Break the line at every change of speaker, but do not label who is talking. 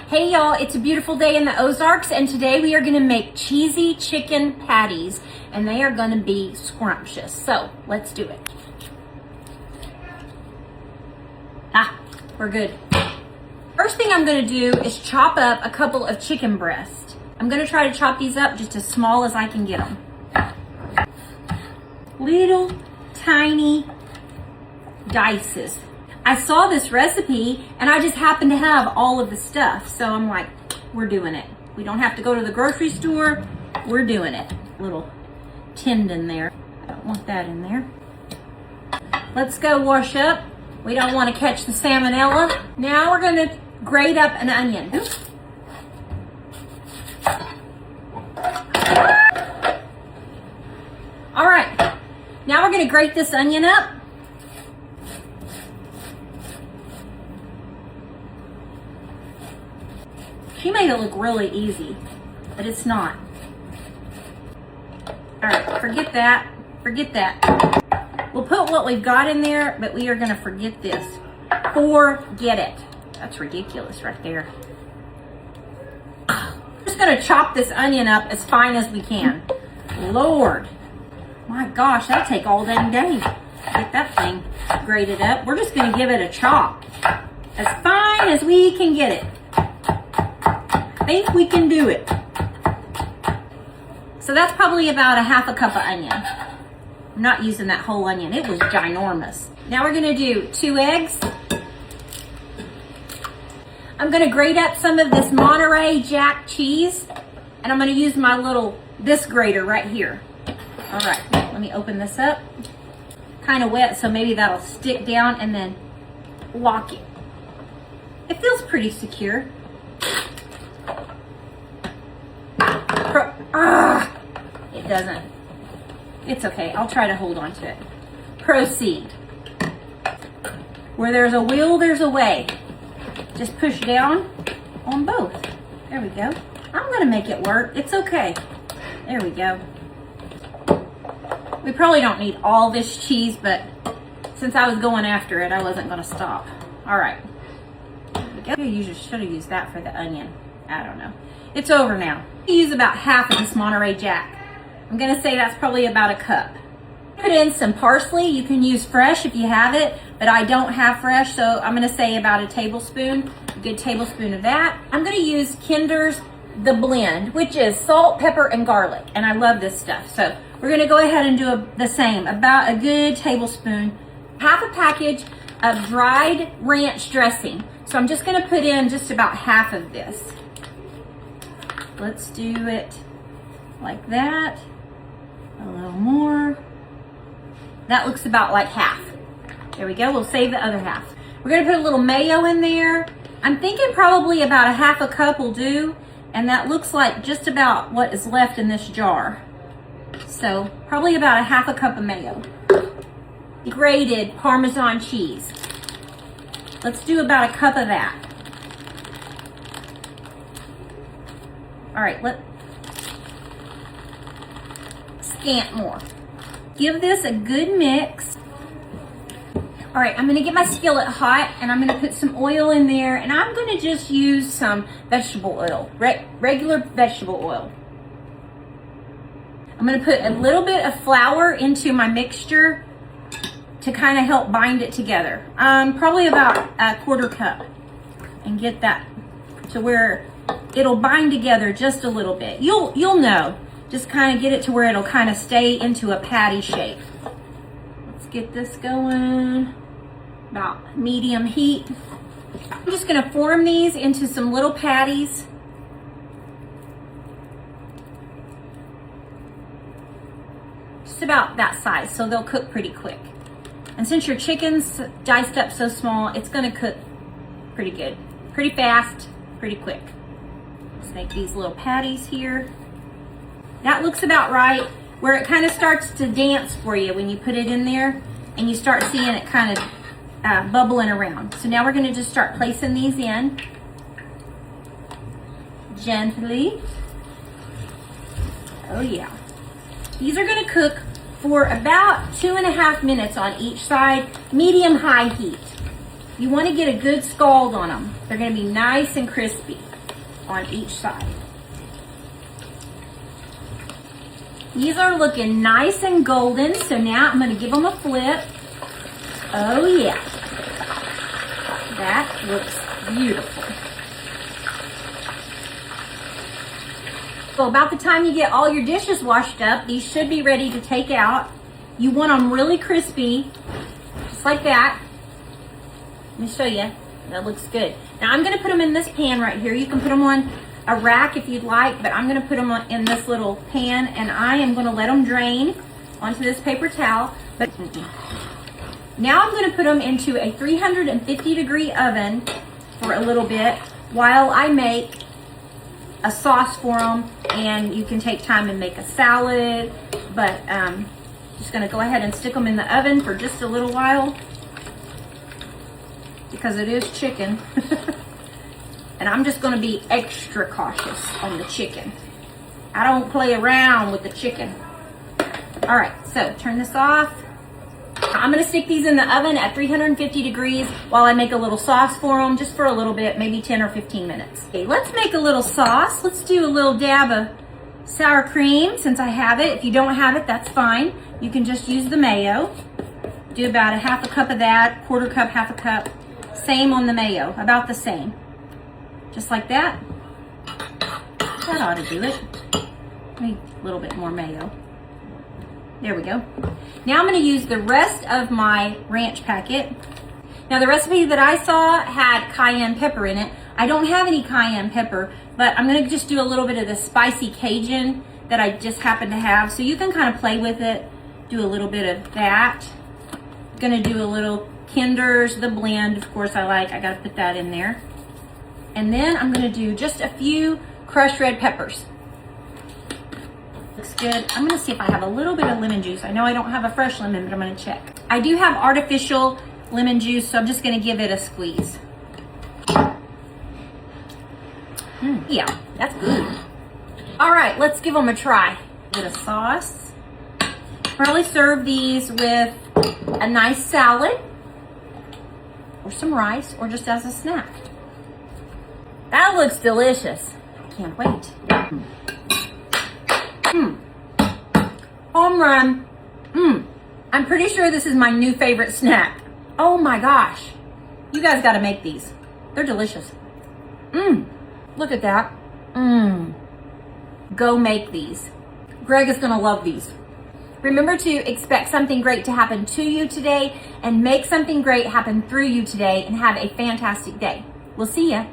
Hey y'all, it's a beautiful day in the Ozarks, and today we are gonna make cheesy chicken patties, and they are gonna be scrumptious. So let's do it. We're good. First thing I'm gonna do is chop up a couple of chicken breasts. I'm gonna try to chop these up just as small as I can get them. Little tiny dices. I saw this recipe and I just happened to have all of the stuff. So I'm like, we're doing it. We don't have to go to the grocery store. We're doing it. Little tendon there. I don't want that in there. Let's go wash up. We don't want to catch the salmonella. Now we're going to grate up an onion. Oops. All right. Now we're going to grate this onion up. She made it look really easy, but it's not. All right, forget that. Forget that. We'll put what we've got in there, but we are gonna forget this. Forget it. That's ridiculous right there. We're just gonna chop this onion up as fine as we can. Lord, my gosh, that'll take all dang day. Get that thing grated up. We're just gonna give it a chop. As fine as we can get it. I think we can do it. So that's probably about a half a cup of onion. I'm not using that whole onion. It was ginormous. Now we're gonna do 2 eggs. I'm gonna grate up some of this Monterey Jack cheese, and I'm gonna use my this grater right here. All right, let me open this up. Kind of wet, so maybe that'll stick down and then lock it. It feels pretty secure. It doesn't. It's okay. I'll try to hold on to it. Proceed. Where there's a will, there's a way. Just push down on both. There we go. I'm going to make it work. It's okay. There we go. We probably don't need all this cheese, but since I was going after it, I wasn't going to stop. All right. There we go. You should have used that for the onion. I don't know. It's over now. I use about half of this Monterey Jack. I'm gonna say that's probably about a cup. Put in some parsley. You can use fresh if you have it, but I don't have fresh, so I'm gonna say about a tablespoon, a good tablespoon of that. I'm gonna use Kinder's The Blend, which is salt, pepper, and garlic, and I love this stuff. So we're gonna go ahead and do the same, about a good tablespoon. Half a package of dried ranch dressing. So I'm just gonna put in just about half of this. Let's do it like that. A little more. That looks about like half. There we go. We'll save the other half. We're going to put a little mayo in there. I'm thinking probably about a half a cup will do. And that looks like just about what is left in this jar. So probably about a half a cup of mayo. Grated Parmesan cheese. Let's do about a cup of that. All right, scant more. Give this a good mix. All right, I'm gonna get my skillet hot and I'm gonna put some oil in there, and I'm gonna just use some vegetable oil, regular vegetable oil. I'm gonna put a little bit of flour into my mixture to kind of help bind it together. Probably about a quarter cup, and get that to where it'll bind together just a little bit. You'll know. Just kind of get it to where it'll kind of stay into a patty shape. Let's get this going. About medium heat. I'm just going to form these into some little patties. Just about that size, so they'll cook pretty quick. And since your chicken's diced up so small, it's going to cook pretty good. Pretty fast, pretty quick. Let's make these little patties here. That looks about right, where it kind of starts to dance for you when you put it in there and you start seeing it kind of bubbling around. So now we're going to just start placing these in gently. Oh yeah. These are going to cook for about 2.5 minutes on each side, medium-high heat. You want to get a good scald on them. They're going to be nice and crispy. on each side. These are looking nice and golden, so now I'm going to give them a flip. Oh yeah, that looks beautiful. So about the time you get all your dishes washed up, these should be ready to take out. You want them really crispy, just like that. Let me show you. That looks good. Now I'm going to put them in this pan right here. You can put them on a rack if you'd like, but I'm going to put them in this little pan, and I am going to let them drain onto this paper towel. But now I'm going to put them into a 350-degree oven for a little bit while I make a sauce for them, and you can take time and make a salad, but just going to go ahead and stick them in the oven for just a little while because it is chicken. And I'm just going to be extra cautious on the chicken. I don't play around with the chicken. All right, so turn this off. I'm going to stick these in the oven at 350 degrees while I make a little sauce for them, just for a little bit, maybe 10 or 15 minutes. Okay, let's make a little sauce. Let's do a little dab of sour cream since I have it. If you don't have it, that's fine. You can just use the mayo. Do about a half a cup of that, quarter cup, half a cup. Same on the mayo, about the same. Just like that. That ought to do it. Maybe a little bit more mayo. There we go. Now I'm going to use the rest of my ranch packet. Now the recipe that I saw had cayenne pepper in it. I don't have any cayenne pepper, but I'm going to just do a little bit of the spicy Cajun that I just happen to have. So you can kind of play with it. Do a little bit of that. Going to do a little Kinder's, the blend, of course I like. I got to put that in there. And then I'm going to do just a few crushed red peppers. Looks good. I'm going to see if I have a little bit of lemon juice. I know I don't have a fresh lemon, but I'm going to check. I do have artificial lemon juice, so I'm just going to give it a squeeze. Yeah, that's good. All right, let's give them a try. Bit of sauce. Probably serve these with a nice salad or some rice, or just as a snack. That looks delicious. I can't wait. Home run. I'm pretty sure this is my new favorite snack. Oh my gosh. You guys got to make these. They're delicious. Look at that. Go make these. Greg is going to love these. Remember to expect something great to happen to you today, and make something great happen through you today, and have a fantastic day. We'll see ya.